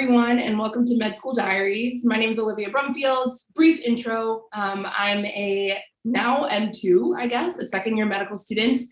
everyone, and welcome to MedSchool Diaries. My name is Olivia Brumfield. Brief intro. I'm a now M2, I guess, a second-year medical student.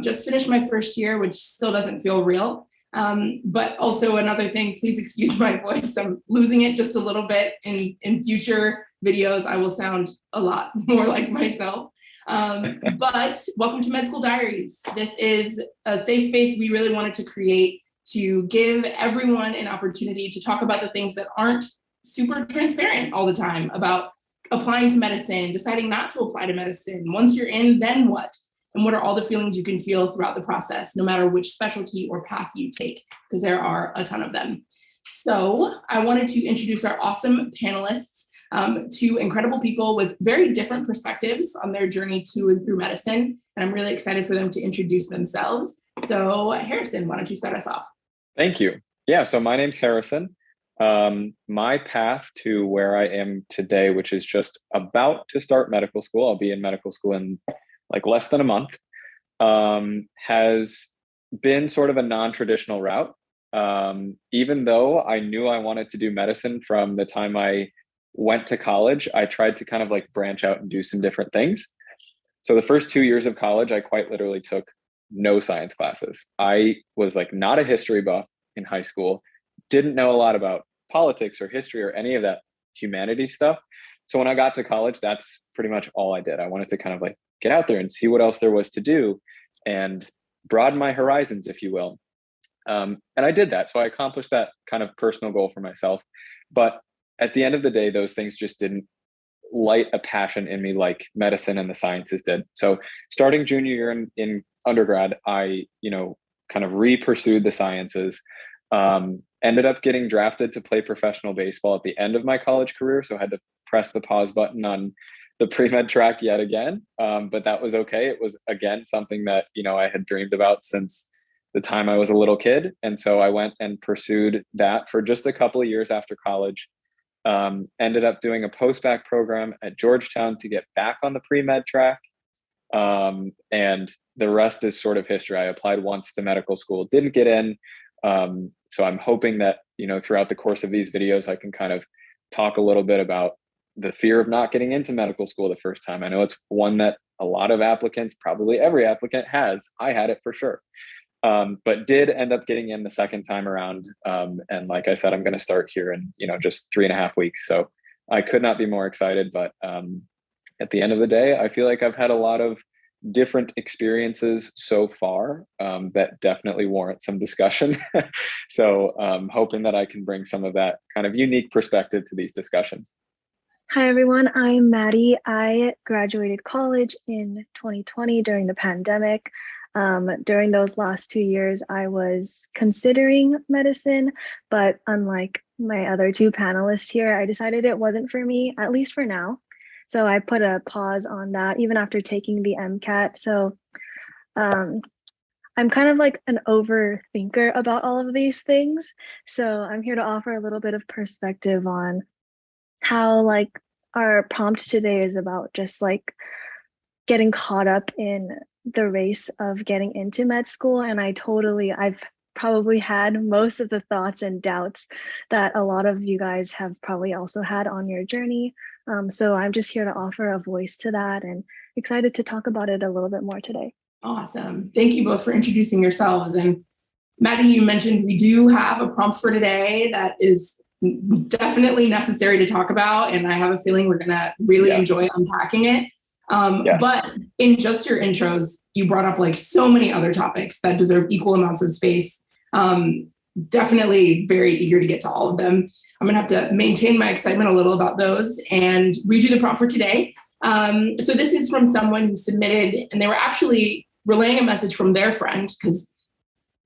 Just finished my first year, which still doesn't feel real. But also another thing, please excuse my voice. I'm losing it just a little bit. In future videos, I will sound a lot more like myself. But welcome to MedSchool Diaries. This is a safe space we really wanted to create to give everyone an opportunity to talk about the things that aren't super transparent all the time about applying to medicine, deciding not to apply to medicine. Once you're in, then what? And what are all the feelings you can feel throughout the process, no matter which specialty or path you take, because there are a ton of them. So I wanted to introduce our awesome panelists, two incredible people with very different perspectives on their journey to and through medicine. And I'm really excited for them to introduce themselves. So Harrison, why don't you start us off? Thank you. Yeah, so my name's Harrison. My path to where I am today, which is just about to start medical school, I'll be in medical school in like less than a month, has been sort of a non-traditional route. Even though I knew I wanted to do medicine from the time I went to college, I tried to kind of like branch out and do some different things. So the first 2 years of college, I quite literally took no science classes. I was like not a history buff in high school, didn't know a lot about politics or history or any of that humanity stuff. So when I got to college, that's pretty much all I did. I wanted to kind of like get out there and see what else there was to do and broaden my horizons, if you will. And I did that. So I accomplished that kind of personal goal for myself. But at the end of the day, those things just didn't light a passion in me like medicine and the sciences did. So starting junior year in undergrad, I, kind of re-pursued the sciences, ended up getting drafted to play professional baseball at the end of my college career. So I had to press the pause button on the pre-med track yet again. But that was okay. It was, again, something that, I had dreamed about since the time I was a little kid. And so I went and pursued that for just a couple of years after college. Ended up doing a post-bac program at Georgetown to get back on the pre-med track. And the rest is sort of history. I applied once to medical school, didn't get in. So I'm hoping that, throughout the course of these videos, I can kind of talk a little bit about the fear of not getting into medical school the first time. I know it's one that a lot of applicants, probably every applicant has. I had it for sure. But did end up getting in the second time around. And like I said, I'm going to start here in, just 3.5 weeks. So I could not be more excited, but, at the end of the day, I feel like I've had a lot of different experiences so far, that definitely warrant some discussion. So hoping that I can bring some of that kind of unique perspective to these discussions. Hi, everyone. I'm Maddie. I graduated college in 2020 during the pandemic. During those last 2 years, I was considering medicine, but unlike my other two panelists here, I decided it wasn't for me, at least for now. So I put a pause on that even after taking the MCAT. So I'm kind of like an overthinker about all of these things. So I'm here to offer a little bit of perspective on how like our prompt today is about just like getting caught up in the race of getting into med school. And I've probably had most of the thoughts and doubts that a lot of you guys have probably also had on your journey. So I'm just here to offer a voice to that and excited to talk about it a little bit more today. Awesome. Thank you both for introducing yourselves. And Maddie, you mentioned we do have a prompt for today that is definitely necessary to talk about. And I have a feeling we're going to really enjoy unpacking it. But in just your intros, you brought up like so many other topics that deserve equal amounts of space. Definitely very eager to get to all of them. I'm gonna have to maintain my excitement a little about those and read you the prompt for today. So this is from someone who submitted, and they were actually relaying a message from their friend, because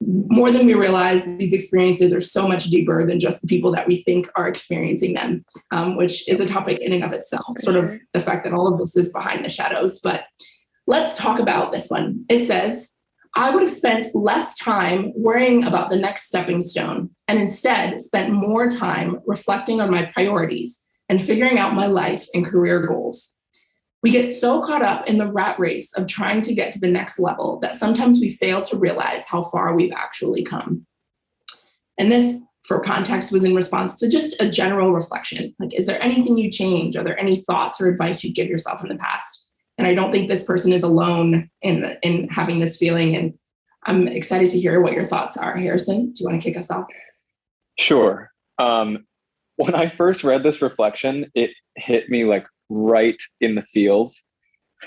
more than we realize, these experiences are so much deeper than just the people that we think are experiencing them, which is a topic in and of itself, sort of the fact that all of this is behind the shadows. But let's talk about this one. It says, I would have spent less time worrying about the next stepping stone and instead spent more time reflecting on my priorities and figuring out my life and career goals. We get so caught up in the rat race of trying to get to the next level that sometimes we fail to realize how far we've actually come. And this for context, was in response to just a general reflection. Like, is there anything you change? Are there any thoughts or advice you give yourself in the past? And I don't think this person is alone in having this feeling. And I'm excited to hear what your thoughts are. Harrison, do you want to kick us off? Sure. When I first read this reflection, it hit me like right in the feels,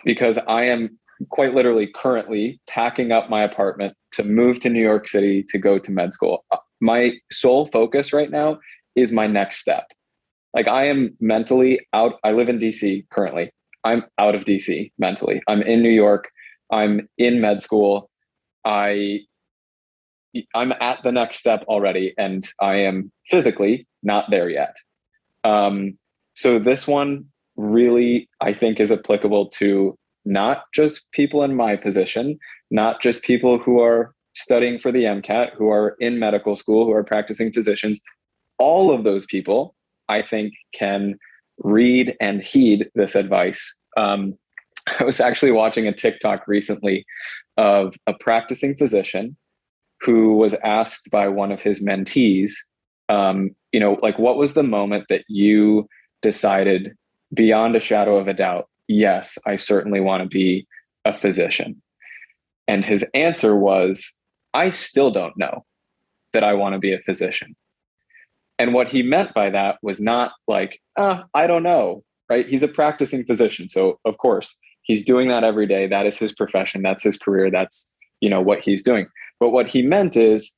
because I am quite literally currently packing up my apartment to move to New York City to go to med school. My sole focus right now is my next step. Like, I am mentally out. I live in DC currently. I'm out of DC mentally. I'm in New York. I'm in med school. I'm at the next step already, and I am physically not there yet. So this one really, I think, is applicable to not just people in my position, not just people who are studying for the MCAT, who are in medical school, who are practicing physicians. All of those people, I think, can read and heed this advice. I was actually watching a TikTok recently of a practicing physician who was asked by one of his mentees, like, what was the moment that you decided beyond a shadow of a doubt, yes, I certainly want to be a physician? And his answer was, I still don't know that I want to be a physician. And what he meant by that was not like, I don't know, right? He's a practicing physician. So of course he's doing that every day. That is his profession. That's his career. That's, what he's doing. But what he meant is,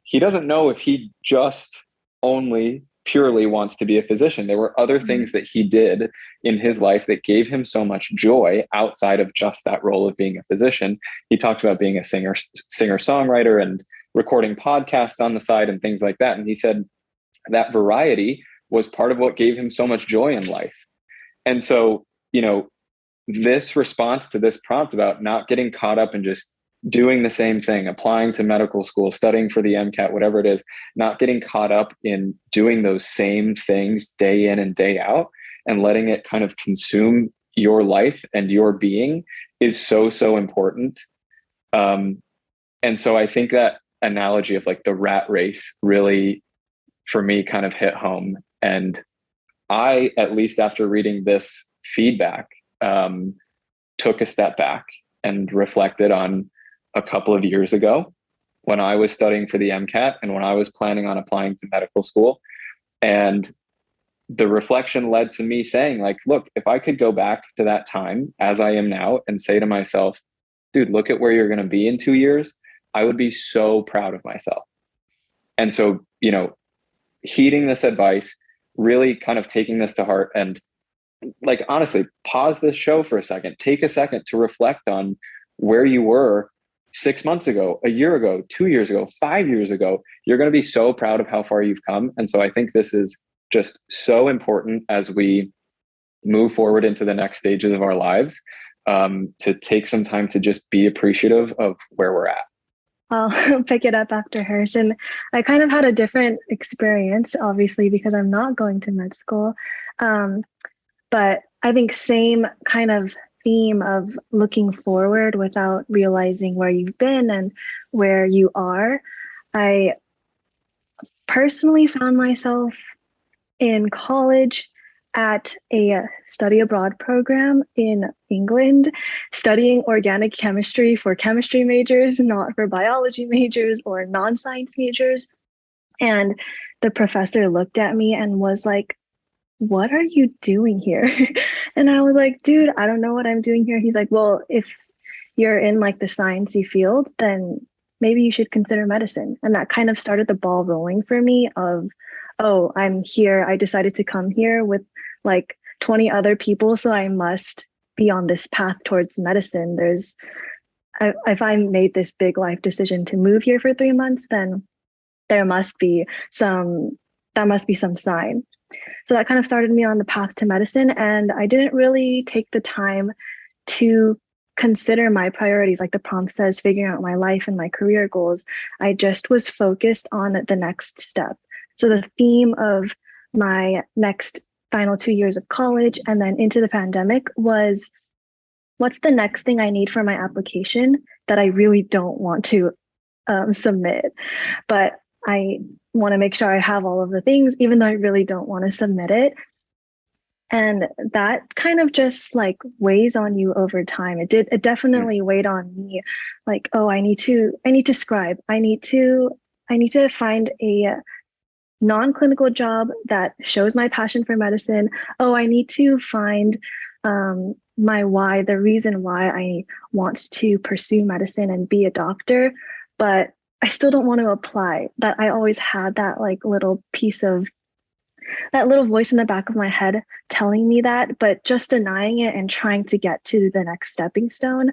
he doesn't know if he just only purely wants to be a physician. There were other things that he did in his life that gave him so much joy outside of just that role of being a physician. He talked about being a singer-songwriter and recording podcasts on the side and things like that. And he said that variety was part of what gave him so much joy in life. And so, this response to this prompt about not getting caught up in just doing the same thing, applying to medical school, studying for the MCAT, whatever it is, not getting caught up in doing those same things day in and day out and letting it kind of consume your life and your being is so, so important. And so I think that analogy of like the rat race really, for me, kind of hit home. And I, at least after reading this feedback, took a step back and reflected on a couple of years ago when I was studying for the MCAT and when I was planning on applying to medical school. And the reflection led to me saying, like, look, if I could go back to that time as I am now and say to myself, dude, look at where you're going to be in 2 years, I would be so proud of myself. And so, heeding this advice, really kind of taking this to heart, and like, honestly, pause this show for a second, take a second to reflect on where you were 6 months ago, a year ago, 2 years ago, 5 years ago. You're going to be so proud of how far you've come. And so I think this is just so important as we move forward into the next stages of our lives, to take some time to just be appreciative of where we're at. I'll pick it up after Harrison. I kind of had a different experience, obviously, because I'm not going to med school. But I think same kind of theme of looking forward without realizing where you've been and where you are. I personally found myself in college at a study abroad program in England, studying organic chemistry for chemistry majors, not for biology majors or non-science majors. And the professor looked at me and was like, what are you doing here? And I was like, dude, I don't know what I'm doing here. He's like, well, if you're in like the sciencey field, then maybe you should consider medicine. And that kind of started the ball rolling for me of, oh, I'm here. I decided to come here with like 20 other people, so I must be on this path towards medicine. If I made this big life decision to move here for 3 months, then there must be some sign. So that kind of started me on the path to medicine. And I didn't really take the time to consider my priorities. Like the prompt says, figuring out my life and my career goals. I just was focused on the next step. So the theme of my next final 2 years of college and then into the pandemic was, what's the next thing I need for my application that I really don't want to submit? But I want to make sure I have all of the things, even though I really don't want to submit it. And that kind of just like weighs on you over time. It definitely weighed on me. Like, oh, I need to scribe. I need to find a non-clinical job that shows my passion for medicine. Oh, I need to find my why, the reason why I want to pursue medicine and be a doctor, but I still don't want to apply. That I always had that like little piece of that little voice in the back of my head telling me that, but just denying it and trying to get to the next stepping stone.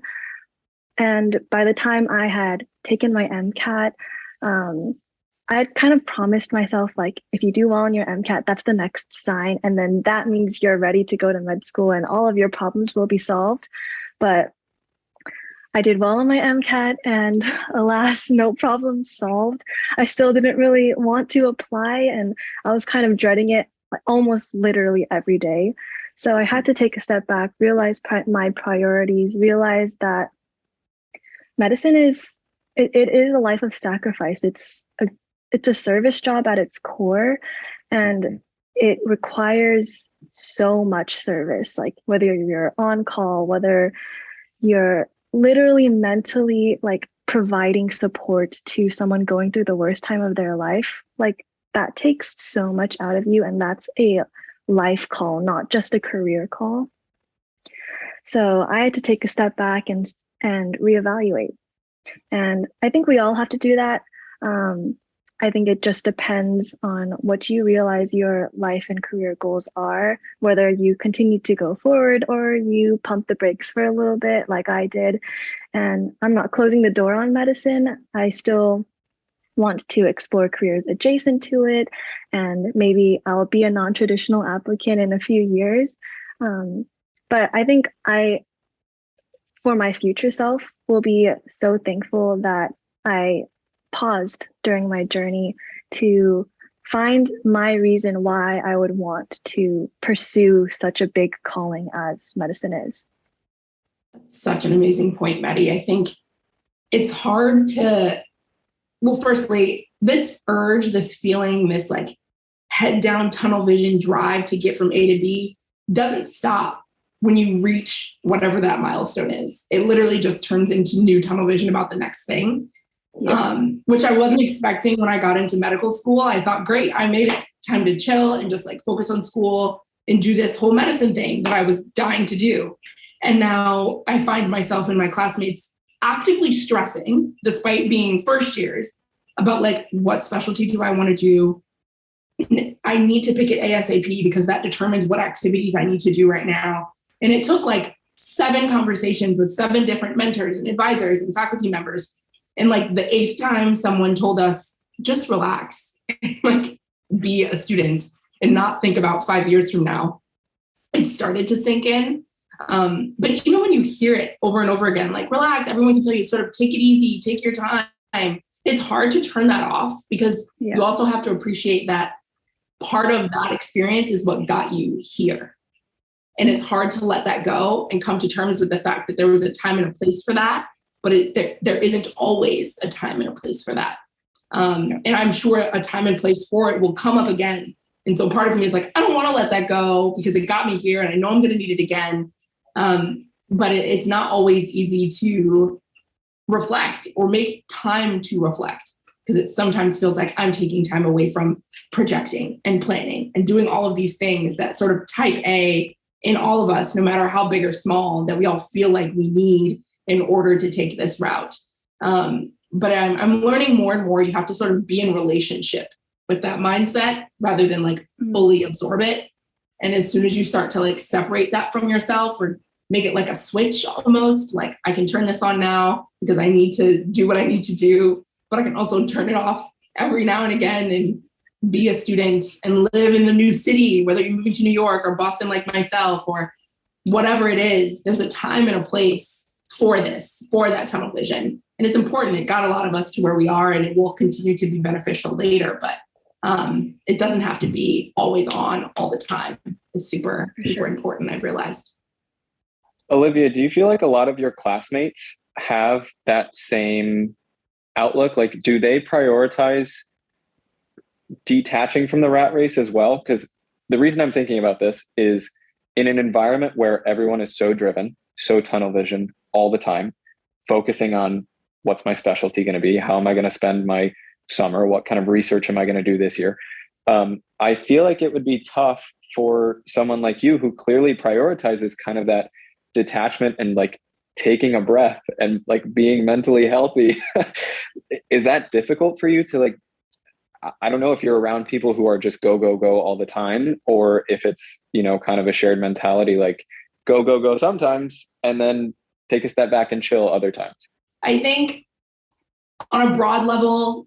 And by the time I had taken my MCAT, I had kind of promised myself, like, if you do well on your MCAT, that's the next sign. And then that means you're ready to go to med school and all of your problems will be solved. But I did well on my MCAT and alas, no problem solved. I still didn't really want to apply and I was kind of dreading it almost literally every day. So I had to take a step back, realize my priorities, realize that medicine it is a life of sacrifice. It's a service job at its core, and it requires so much service. Like whether you're on call, whether you're literally mentally like providing support to someone going through the worst time of their life, like that takes so much out of you, and that's a life call, not just a career call. So I had to take a step back and reevaluate. And I think we all have to do that. I think it just depends on what you realize your life and career goals are, whether you continue to go forward or you pump the brakes for a little bit, like I did. And I'm not closing the door on medicine. I still want to explore careers adjacent to it. And maybe I'll be a non-traditional applicant in a few years. But I think for my future self, will be so thankful that I paused during my journey to find my reason why I would want to pursue such a big calling as medicine is. Such an amazing point, Maddie. I think it's hard to, well, firstly, this urge, this feeling, this like head down tunnel vision drive to get from A to B doesn't stop when you reach whatever that milestone is. It literally just turns into new tunnel vision about the next thing, which I wasn't expecting when I got into medical school. I thought, great, I made it, time to chill and just like focus on school and do this whole medicine thing that I was dying to do. And now I find myself and my classmates actively stressing, despite being first years, about like, what specialty do I want to do? I need to pick it ASAP because that determines what activities I need to do right now. And it took like 7 conversations with 7 different mentors and advisors and faculty members. And like the 8th time someone told us, just relax, like be a student and not think about 5 years from now, it started to sink in. But even when you hear it over and over again, like relax, everyone can tell you sort of take it easy, take your time. It's hard to turn that off because you also have to appreciate that part of that experience is what got you here. And it's hard to let that go and come to terms with the fact that there was a time and a place for that, but there isn't always a time and a place for that. And I'm sure a time and place for it will come up again. And so part of me is like, I don't want to let that go because it got me here and I know I'm going to need it again. But it's not always easy to reflect or make time to reflect because it sometimes feels like I'm taking time away from projecting and planning and doing all of these things that sort of type A in all of us, no matter how big or small, that we all feel like we need in order to take this route. But I'm learning more and more, you have to sort of be in relationship with that mindset rather than like fully absorb it. And as soon as you start to like separate that from yourself or make it like a switch almost, like I can turn this on now because I need to do what I need to do, but I can also turn it off every now and again and be a student and live in a new city, whether you're moving to New York or Boston like myself or whatever it is, there's a time and a place for this, for that tunnel vision. And it's important. It got a lot of us to where we are and it will continue to be beneficial later, but it doesn't have to be always on all the time. It's super, super important, I've realized. Olivia, do you feel like a lot of your classmates have that same outlook? Like, do they prioritize detaching from the rat race as well, because the reason I'm thinking about this is in an environment where everyone is so driven, so tunnel vision all the time, focusing on what's my specialty going to be, how am I going to spend my summer, what kind of research am I going to do this year. I feel like it would be tough for someone like you who clearly prioritizes kind of that detachment and like taking a breath and like being mentally healthy. Is that difficult for you to like, I don't know if you're around people who are just go, go, go all the time, or if it's, you know, kind of a shared mentality, like go, go, go sometimes, and then take a step back and chill other times. I think on a broad level,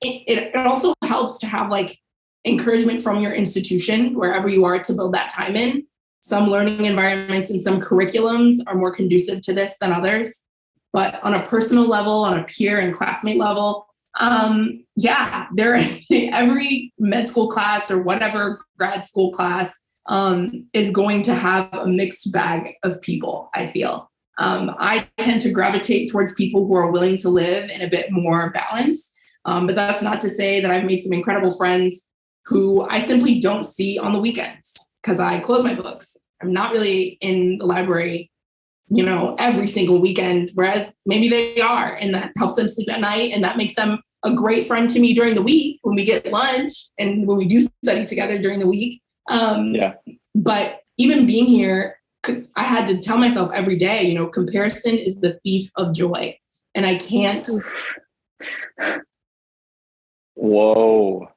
it also helps to have like encouragement from your institution, wherever you are, to build that time in. Some learning environments and some curriculums are more conducive to this than others. But on a personal level, on a peer and classmate level, yeah, every med school class or whatever grad school class is going to have a mixed bag of people, I feel. I tend to gravitate towards people who are willing to live in a bit more balance. But that's not to say that I've made some incredible friends who I simply don't see on the weekends because I close my books. I'm not really in the library, you know, every single weekend, whereas maybe they are, and that helps them sleep at night, and that makes them a great friend to me during the week when we get lunch and when we do study together during the week. But even being here, I had to tell myself every day, you know, comparison is the thief of joy, and I can't. Whoa.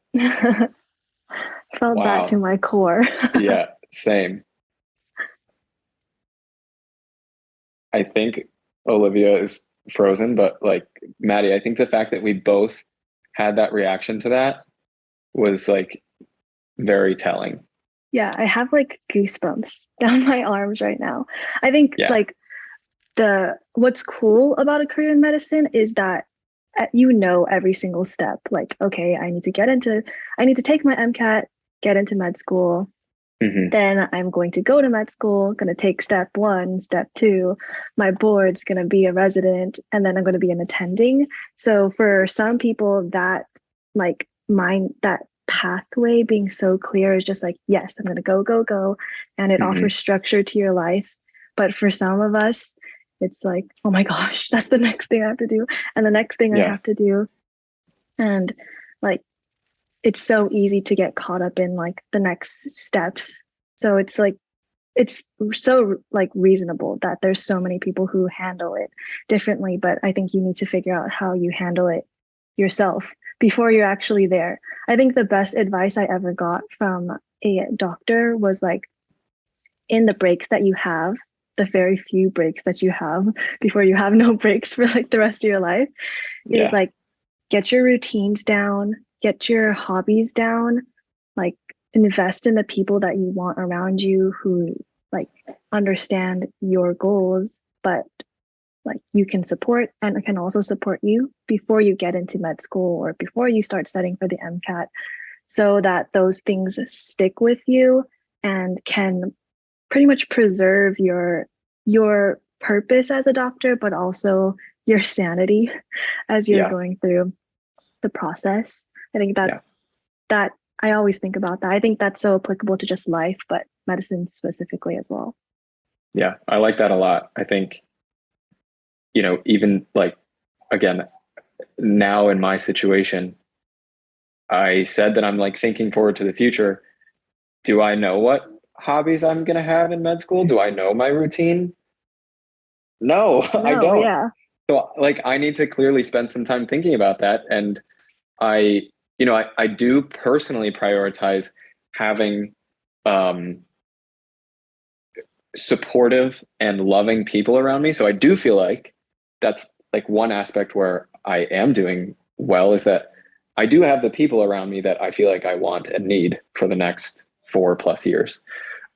Felt that to my core. Yeah, same. I think Olivia is frozen, but like Maddie, I think the fact that we both had that reaction to that was like very telling. Yeah, I have like goosebumps down my arms right now. I think like what's cool about a career in medicine is that you know every single step. Like, okay, I need to take my MCAT, get into med school. Then I'm going to go to med school, going to take step 1, step 2. My board's going to be a resident, and then I'm going to be an attending. So for some people, that like that pathway being so clear is just like, yes, I'm going to go, go, go. And it offers structure to your life. But for some of us, it's like, oh my gosh, that's the next thing I have to do. And the next thing I have to do. And like, it's so easy to get caught up in like the next steps. So it's like, it's so like reasonable that there's so many people who handle it differently. But I think you need to figure out how you handle it yourself before you're actually there. I think the best advice I ever got from a doctor was like, in the breaks that you have, the very few breaks that you have before you have no breaks for like the rest of your life, is like, get your routines down, get your hobbies down, like invest in the people that you want around you who like understand your goals, but like you can support and can also support you before you get into med school or before you start studying for the MCAT, so that those things stick with you and can pretty much preserve your purpose as a doctor, but also your sanity as you're going through the process. I think that I always think about that. I think that's so applicable to just life, but medicine specifically as well. Yeah, I like that a lot. I think, you know, even like, again, now in my situation, I said that I'm like thinking forward to the future. Do I know what hobbies I'm going to have in med school? Do I know my routine? No, I don't. Yeah. So like, I need to clearly spend some time thinking about that. And I do personally prioritize having supportive and loving people around me. So I do feel like that's like one aspect where I am doing well, is that I do have the people around me that I feel like I want and need for the next 4+ years.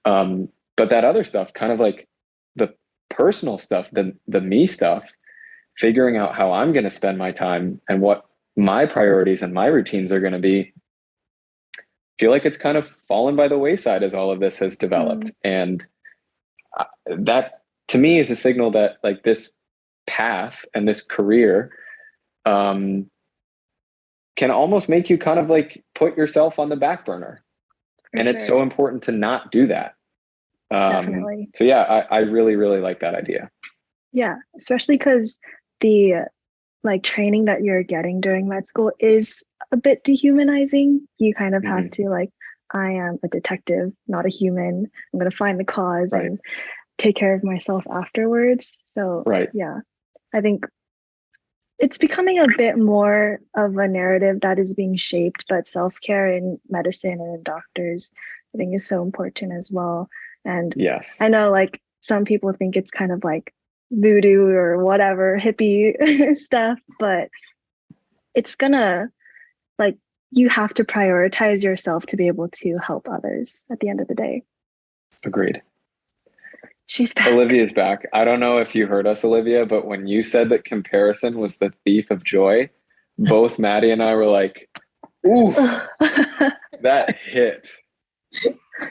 But that other stuff, kind of like the personal stuff, the me stuff, figuring out how I'm going to spend my time and what my priorities and my routines are going to be, feel like it's kind of fallen by the wayside as all of this has developed. And that to me is a signal that like this path and this career can almost make you kind of like put yourself on the back burner. And it's so important to not do that. Definitely. So yeah, I really, really like that idea. Yeah, especially because the like training that you're getting during med school is a bit dehumanizing. You kind of have to like, I am a detective, not a human. I'm going to find the cause and take care of myself afterwards. So yeah, I think it's becoming a bit more of a narrative that is being shaped, but self-care in medicine and in doctors, I think, is so important as well. And yes, I know like some people think it's kind of like voodoo or whatever hippie stuff, but it's gonna like, you have to prioritize yourself to be able to help others at the end of the day. Agreed. She's back. Olivia's back. I don't know if you heard us, Olivia, but when you said that comparison was the thief of joy, both Maddie and I were like, ooh, that hit.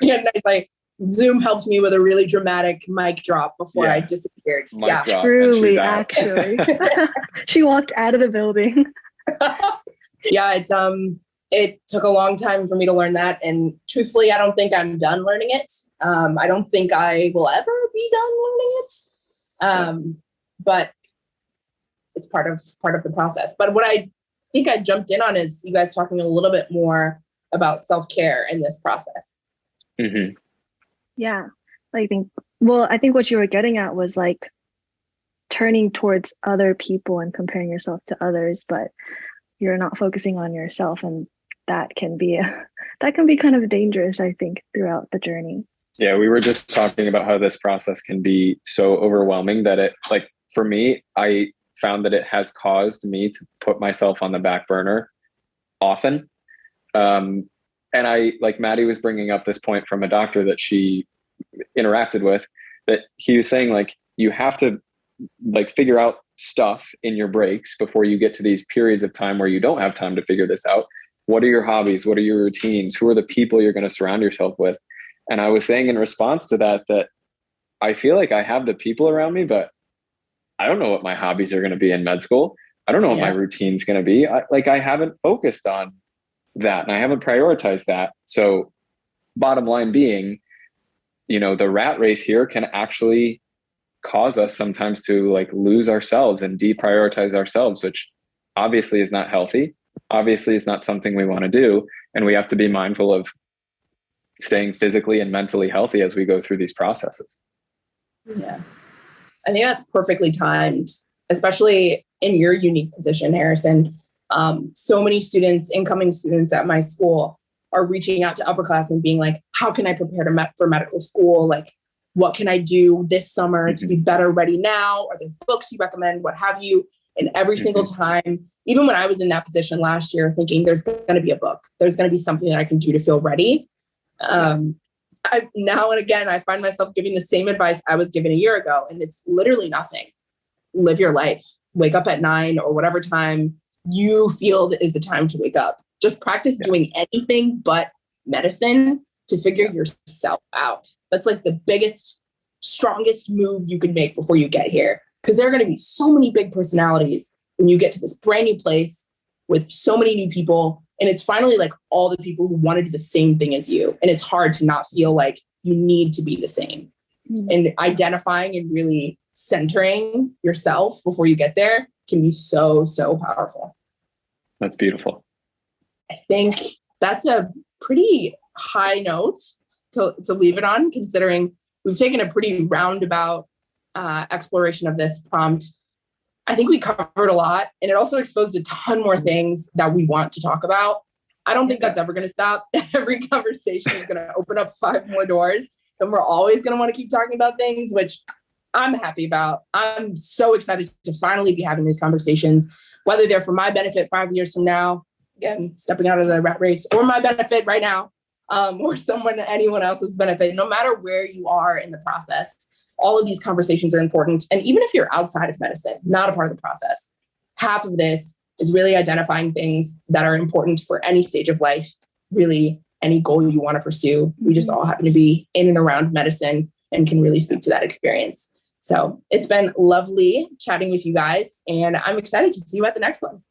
Yeah, nice. Like Zoom helped me with a really dramatic mic drop before I disappeared. Mic drop, truly, actually. She walked out of the building. Yeah, it took a long time for me to learn that, and truthfully, I don't think I'm done learning it. I don't think I will ever be done learning it. But it's part of the process. But what I think I jumped in on is you guys talking a little bit more about self-care in this process. Yeah, I think what you were getting at was like turning towards other people and comparing yourself to others, but you're not focusing on yourself, and that can be kind of dangerous, I think, throughout the journey. Yeah, we were just talking about how this process can be so overwhelming that it, like, for me, I found that it has caused me to put myself on the back burner often. And I, like Maddie was bringing up this point from a doctor that she interacted with, that he was saying, like, you have to like figure out stuff in your breaks before you get to these periods of time where you don't have time to figure this out. What are your hobbies? What are your routines? Who are the people you're going to surround yourself with? And I was saying in response to that, that I feel like I have the people around me, but I don't know what my hobbies are going to be in med school. I don't know what my routine's going to be. I haven't focused on that, and I haven't prioritized that. So bottom line being, the rat race here can actually cause us sometimes to like lose ourselves and deprioritize ourselves, which obviously is not healthy, obviously is not something we want to do. And we have to be mindful of staying physically and mentally healthy as we go through these processes. Yeah, I think that's perfectly timed, especially in your unique position, Harrison. So many students, incoming students at my school, are reaching out to upperclassmen being like, how can I prepare for medical school? Like, what can I do this summer to be better ready now? Are there books you recommend? What have you? And every single time, even when I was in that position last year, thinking there's going to be a book, there's going to be something that I can do to feel ready. Now and again, I find myself giving the same advice I was given a year ago, and it's literally nothing. Live your life. Wake up at 9 or whatever time you feel is the time to wake up. Just practice doing anything but medicine to figure yourself out. That's like the biggest, strongest move you can make before you get here. Because there are going to be so many big personalities when you get to this brand new place with so many new people. And it's finally like all the people who want to do the same thing as you. And it's hard to not feel like you need to be the same. And identifying and really centering yourself before you get there can be so, so powerful. That's beautiful. I think that's a pretty high note to leave it on, considering we've taken a pretty roundabout exploration of this prompt. I think we covered a lot, and it also exposed a ton more things that we want to talk about. I don't think that's ever going to stop. Every conversation is going to open up 5 more doors, and we're always going to want to keep talking about things, which I'm happy about. I'm so excited to finally be having these conversations, whether they're for my benefit 5 years from now, again, stepping out of the rat race, or my benefit right now, or anyone else's benefit. No matter where you are in the process, all of these conversations are important. And even if you're outside of medicine, not a part of the process, half of this is really identifying things that are important for any stage of life, really any goal you want to pursue. We just all happen to be in and around medicine and can really speak to that experience. So it's been lovely chatting with you guys, and I'm excited to see you at the next one.